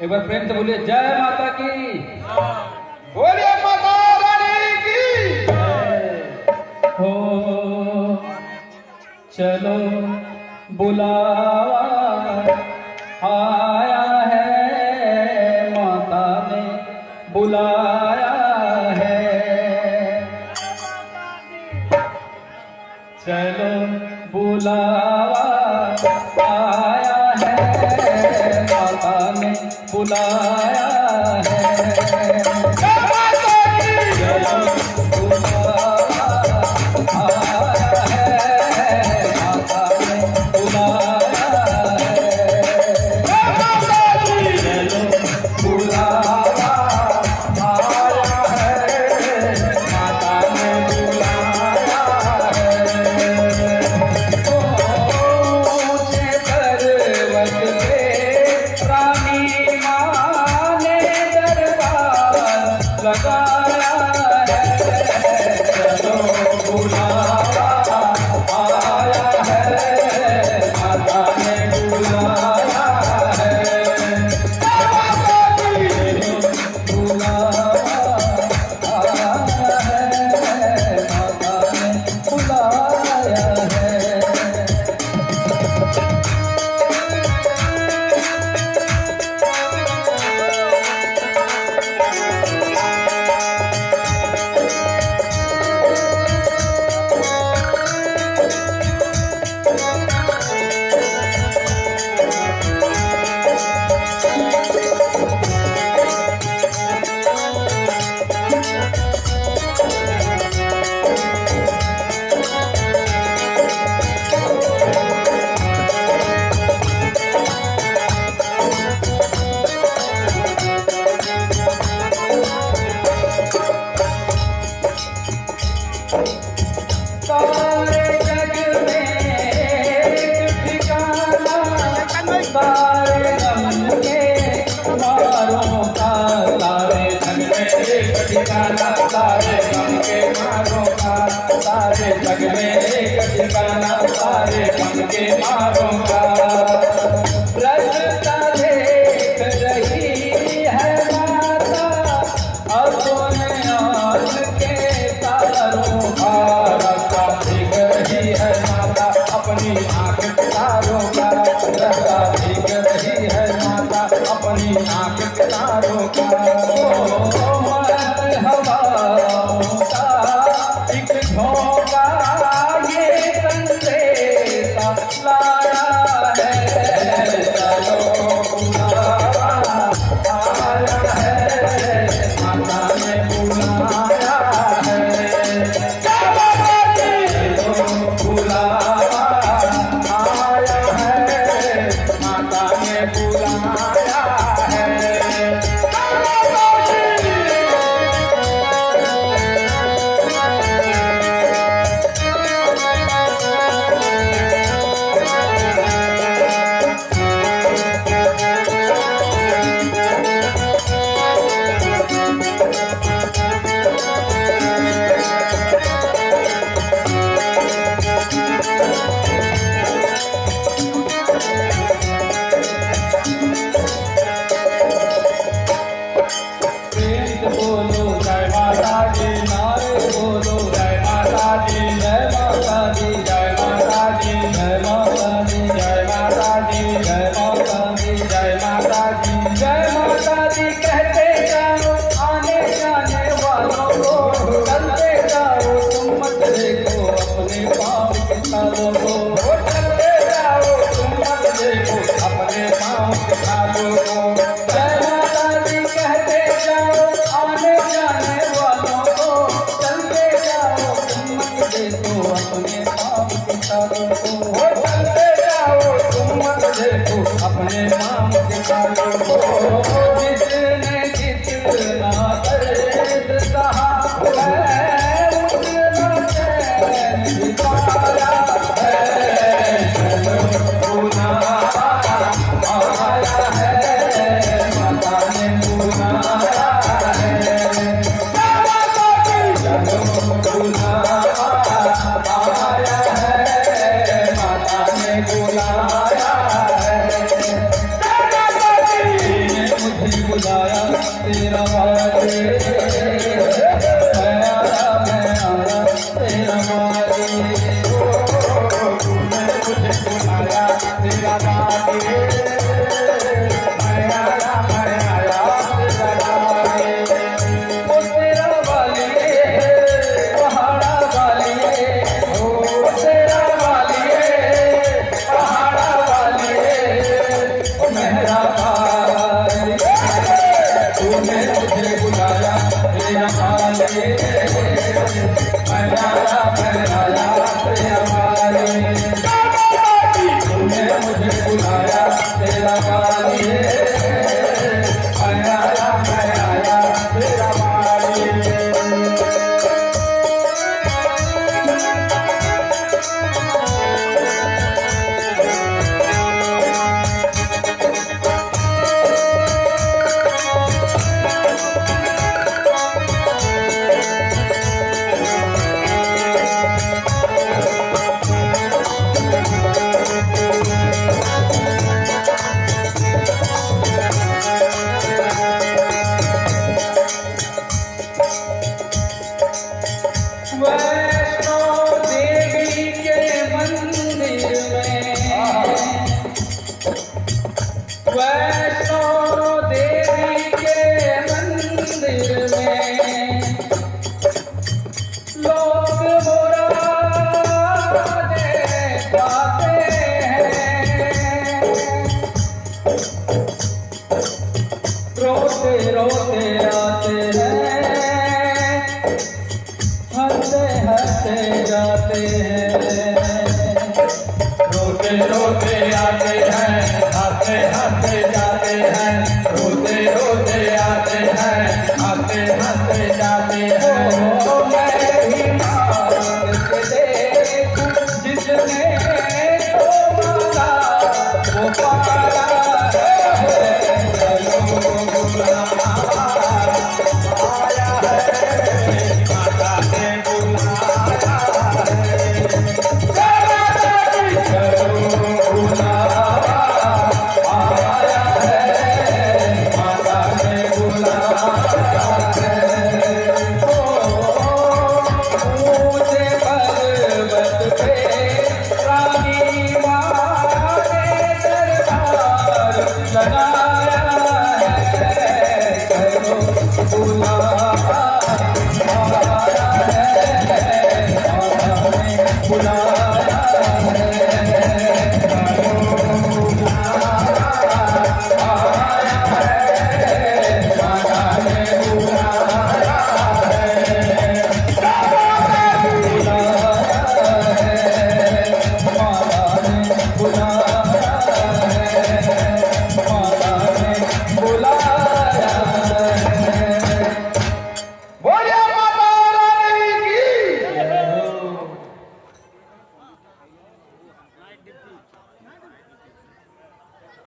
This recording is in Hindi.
एक बार प्रेम से बोलिए जय माता की। बोलिए माता रानी की। हो चलो बुलावा आया है, माता ने बुलाया है। चलो बुलावा आया है, माता ने बुलाया है। चलो बुलावा आया है, माता ने बुलाया है। चलो बुलावा आया है, माता ने बुलाया है। ऊंचे पर्वत पे रानी माँ ने दरबार लगाया है। चलो बुलावा आया है, माता ने बुलाया है। बुलावा आया है, माता ने बुलाया है। सारे जग में एक ठिकाना, सारे गम के मारों का। सारे जग में एक ठिकाना, सारे गम के मारों का। सारे जग में एक ठिकाना, सारे गम के मारों का। रास्ता देख रही है माता अपने आँख के तारों का। रास्ता देख रही है माता अपनी आँख के तारों का। रास्ता देख रही है माता अपनी आँख के तारों का। ओ मस्त हवाओं का एक झोंका ये संदेशा लाया है। चलो बुलावा आया है, माता ने बुलाया है। चलो बुलावा आया है, माता ने बुलाया है। प्रेम से बोलो जय माता दी, नारे बोलो जय माता दी, जय माता दी, जय माता दी, जय माता दी, जय माता दी, जय माता दी, जय माता दी, जय माता दी कहते जाओ आने जाने वालों को। चलते जाओ तुम मत देखो अपने पाँव के तालों को। चलते जाओ तुम मत देखो अपने पाँव के तालों को। जय माता दी कहते जाओ आने जाने लगाया है, करो